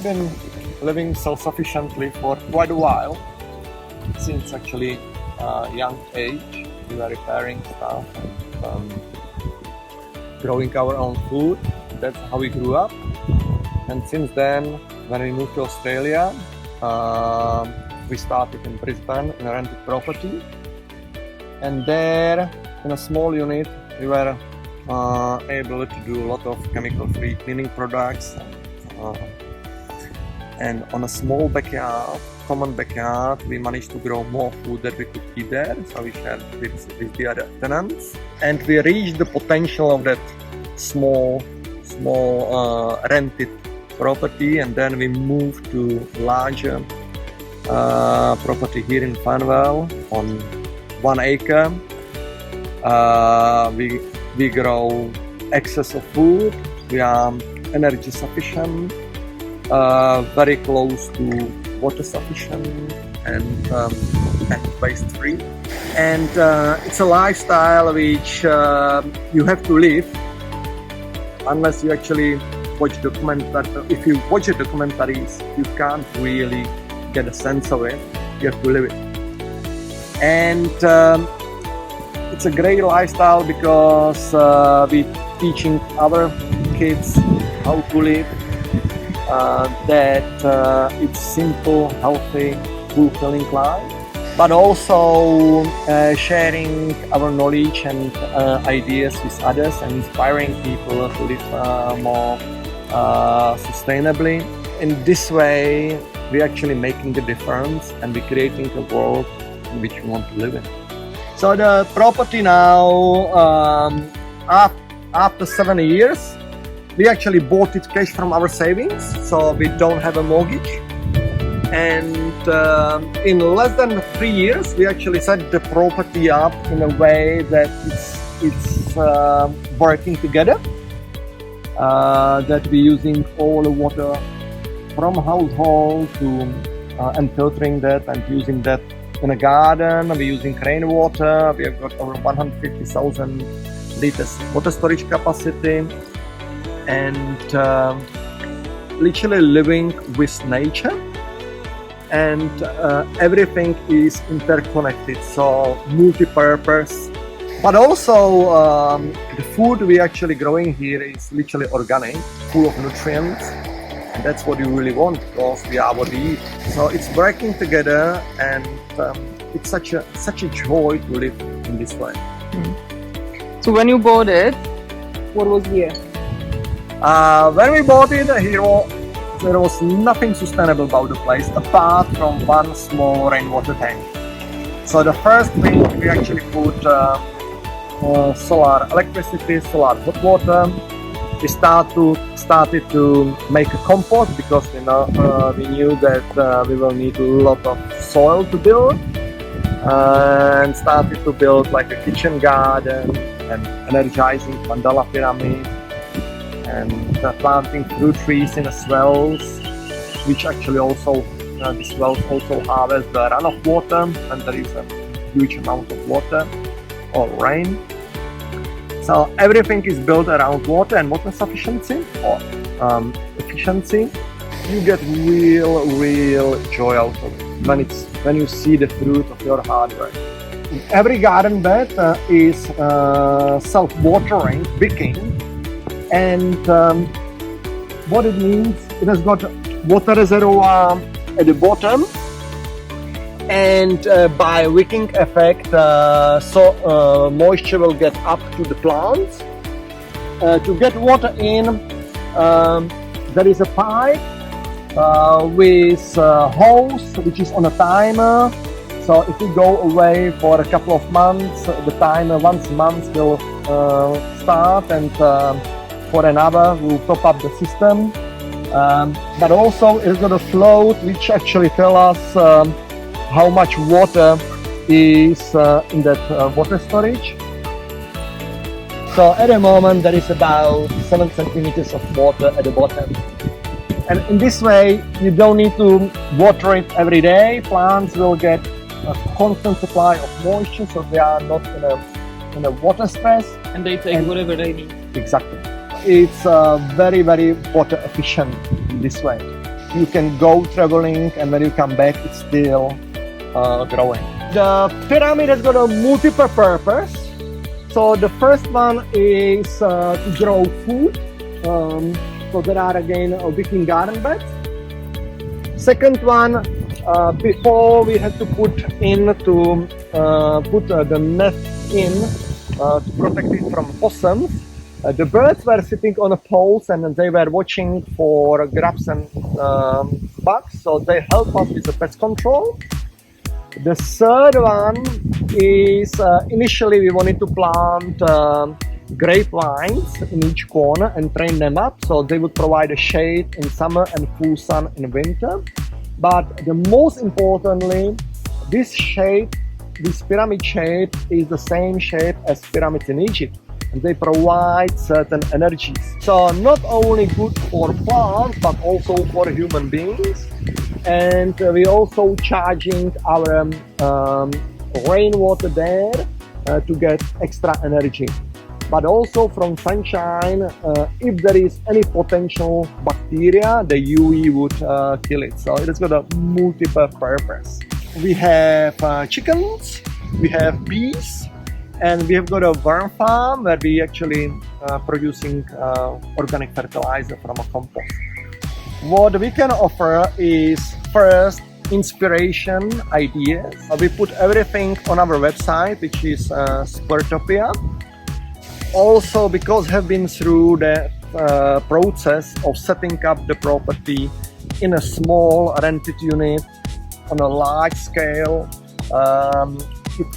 have been living self-sufficiently for quite a while, since actually young age. We were repairing stuff and growing our own food. That's how we grew up. And since then, when we moved to Australia, we started in Brisbane in a rented property. And there, in a small unit, we were able to do a lot of chemical-free cleaning products. And on a small backyard, common backyard, we managed to grow more food that we could eat there. So we shared with the other tenants. And we reached the potential of that small rented property, and then we moved to larger property here in Farnwell on 1 acre. We grow excess of food. We are energy sufficient, very close to water sufficient, and waste free. And it's a lifestyle which you have to live unless you actually watch documentaries. If you watch the documentaries, you can't really get a sense of it. You have to live it. And it's a great lifestyle because we're teaching our kids how to live, that it's simple, healthy, fulfilling life, but also sharing our knowledge and ideas with others and inspiring people to live more sustainably. In this way, we're actually making a difference, and we're creating a world in which we want to live in. So the property now, after 7 years, we actually bought it cash from our savings, so we don't have a mortgage. And in less than 3 years, we actually set the property up in a way that it's working together. That we're using all the water from household to and filtering that and using that in a garden. We're using rainwater. We have got over 150,000 liters water storage capacity, and literally living with nature. And everything is interconnected, so multi-purpose. But also the food we actually growing here is literally organic, full of nutrients. And that's what you really want, because we are what we eat. So it's working together, and it's such a joy to live in this way. So when you bought it, what was here? When we bought it, there was nothing sustainable about the place apart from one small rainwater tank. So the first thing, we actually put solar electricity, solar hot water. We started to make a compost, because we knew that we will need a lot of soil to build, and started to build like a kitchen garden and energizing mandala pyramid, and planting fruit trees in the swells, which actually also the swells also harvest the runoff water when there is a huge amount of water or rain. So everything is built around water and water sufficiency or efficiency. You get real joy out of it when you see the fruit of your hard work. Every garden bed is self-watering, wicking, and what it means, it has got water reservoir at the bottom, and by wicking effect, moisture will get up to the plants. To get water in, there is a pipe with a hose which is on a timer. So if you go away for a couple of months, the timer once a month will start, and for an hour we'll top up the system. But also it's got a float which actually tells us how much water is in that water storage. So at the moment there is about 7 centimeters of water at the bottom. And in this way you don't need to water it every day. Plants will get a constant supply of moisture, so they are not in a water stress. And they take whatever they need. Exactly. It's very water efficient in this way. you can go traveling, and when you come back, it's still growing. The pyramid has got a multiple purpose. So the first one is to grow food. So there are again wicking garden beds. Second one, before we had to put the nest in to protect it from possums. The birds were sitting on the poles and they were watching for grubs and bugs, so they help us with the pest control. The third one is initially we wanted to plant grapevines in each corner and train them up so they would provide a shade in summer and full sun in winter. But the most importantly, this shape, this pyramid shape, is the same shape as pyramids in Egypt, and they provide certain energies. So not only good for plants but also for human beings. And we're also charging our rainwater there to get extra energy. But also from sunshine, if there is any potential bacteria, the UV would kill it. So it's got a multiple purpose. We have chickens, we have bees, and we have got a worm farm where we actually producing organic fertilizer from a compost. What we can offer is first inspiration, ideas. We put everything on our website, which is SPURTOPIA. Also, because have been through the process of setting up the property in a small rented unit on a large scale. It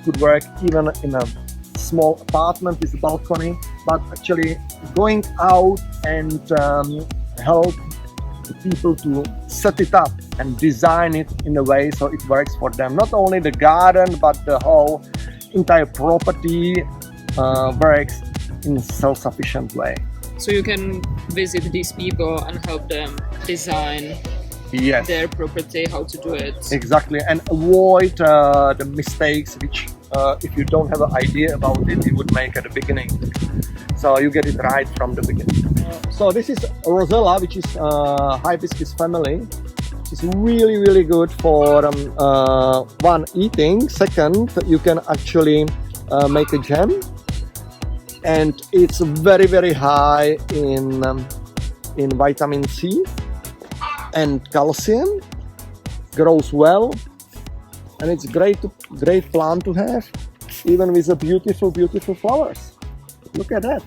could work even in a small apartment with a balcony, but actually going out and help the people to set it up and design it in a way so it works for them. Not only the garden, but the whole entire property works in a self-sufficient way. So you can visit these people and help them design Yes. their property, how to do it. Exactly, and avoid the mistakes which if you don't have an idea about it, you would make at the beginning. So you get it right from the beginning. So this is Rosella, which is hibiscus family. It's really, really good for one, eating. Second, you can actually make a jam, and it's very, very high in vitamin C and calcium. Grows well, and it's great plant to have, even with the beautiful flowers. Look at that.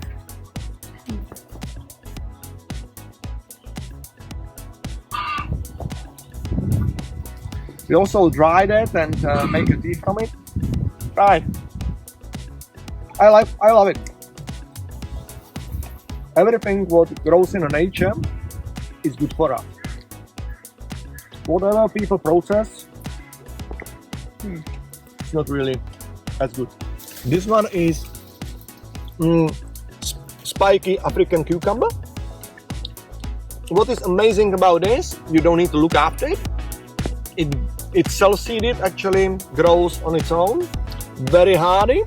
We also dry that and make a tea from it. Right. I love it. Everything what grows in nature is good for us. Whatever people process, it's not really as good. This one is spiky African cucumber. What is amazing about this, you don't need to look after it. It's self-seeded, actually grows on its own, very hardy.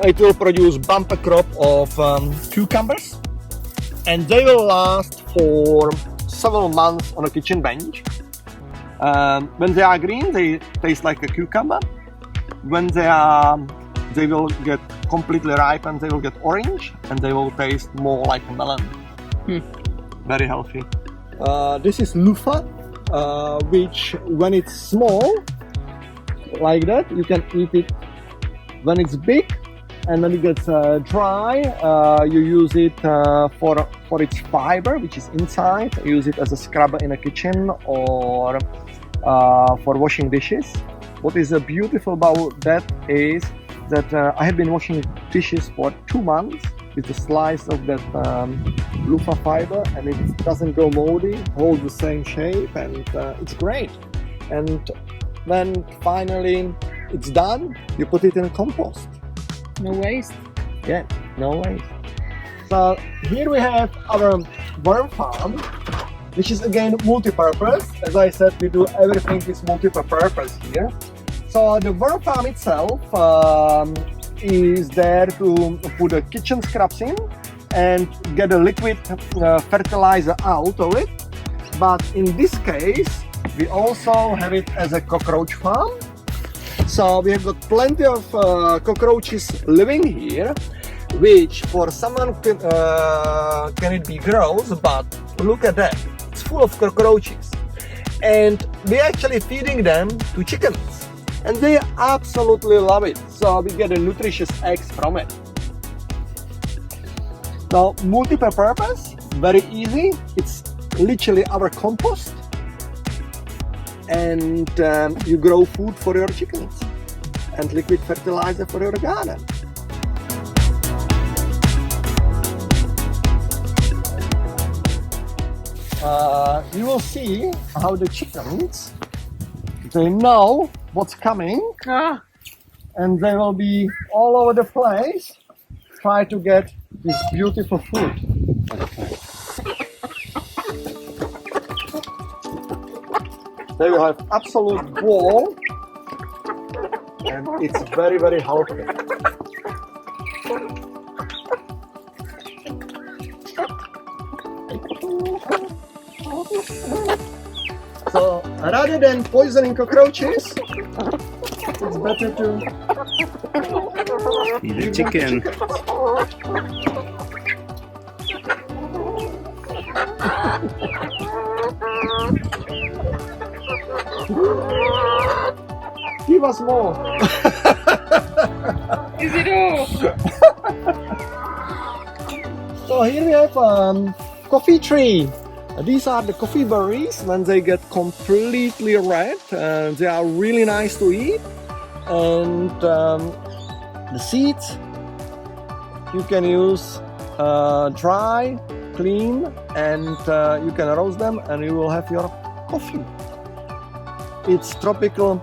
It will produce bumper crop of cucumbers, and they will last for several months on a kitchen bench. When they are green, they taste like a cucumber. When they will get completely ripe and they will get orange, and they will taste more like a melon. Very healthy. This is luffa, which when it's small, like that, you can eat it. When it's big and when it gets dry, you use it for its fiber, which is inside. You use it as a scrubber in a kitchen or for washing dishes. What is beautiful about that is that I have been washing dishes for 2 months with a slice of that luffa fiber, and it doesn't go moldy, holds the same shape, and it's great. And when finally it's done, you put it in compost. No waste. Yeah, no waste. So here we have our worm farm, which is again multi-purpose. As I said, we do everything is multi-purpose here. So the worm farm itself is there to put the kitchen scraps in and get a liquid fertilizer out of it. but in this case we also have it as a cockroach farm. So we have got plenty of cockroaches living here, which for someone can it be gross, but look at that, it's full of cockroaches. And we're actually feeding them to chickens, and they absolutely love it. So we get a nutritious eggs from it. Now, multiple purpose, very easy. It's literally our compost, and you grow food for your chickens and liquid fertilizer for your garden. You will see how the chickens, they know what's coming, and they will be all over the place, try to get this beautiful food. They will have absolute ball, and it's very, very healthy. So rather than poisoning cockroaches, it's better to Feed the chicken. Give us more. Is it all? So here we have coffee tree. These are the coffee berries. When they get completely red, they are really nice to eat. And the seeds you can use dry, clean, and you can roast them, and you will have your coffee. It's tropical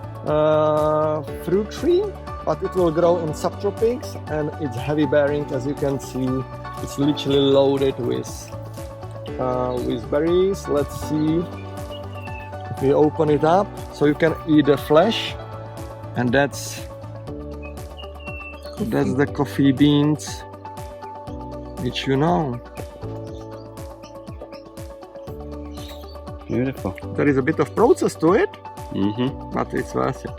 fruit tree, but it will grow in subtropics, and it's heavy bearing. As you can see, it's literally loaded with berries. Let's see if we open it up, so you can eat the flesh, and that's the coffee beans, which you know. Beautiful. There is a bit of process to it, Mm-hmm. but it's worth it.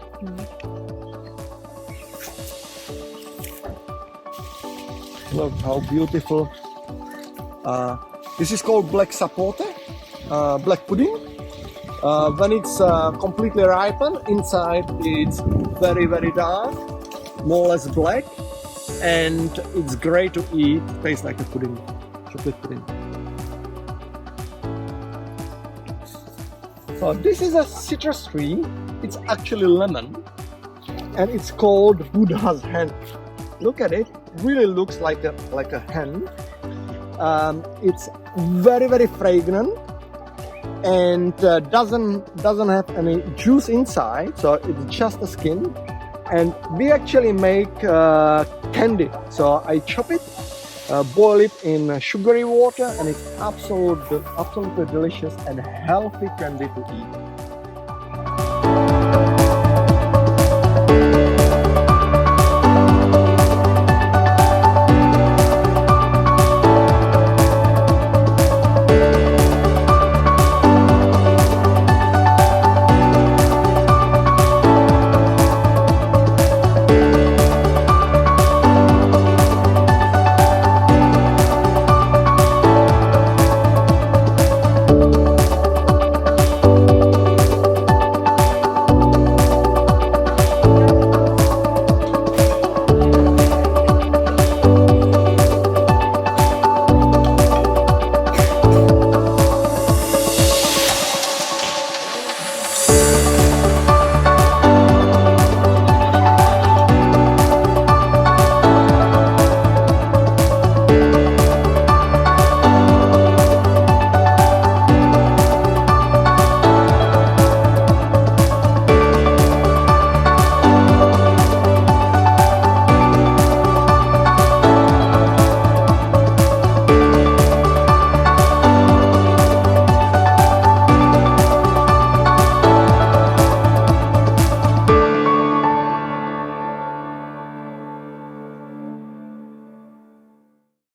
Look how beautiful. This is called black sapote, black pudding. When it's completely ripened, inside it's very, very dark, more or less black, and it's great to eat. Tastes like a pudding, chocolate pudding. So this is a citrus tree. It's actually lemon, and it's called Buddha's hand. Look at it. Really looks like a hen. It's very, very fragrant, and doesn't have any juice inside, so it's just the skin. And we actually make candy. So I chop it, boil it in sugary water, and it's absolutely delicious and healthy candy to eat.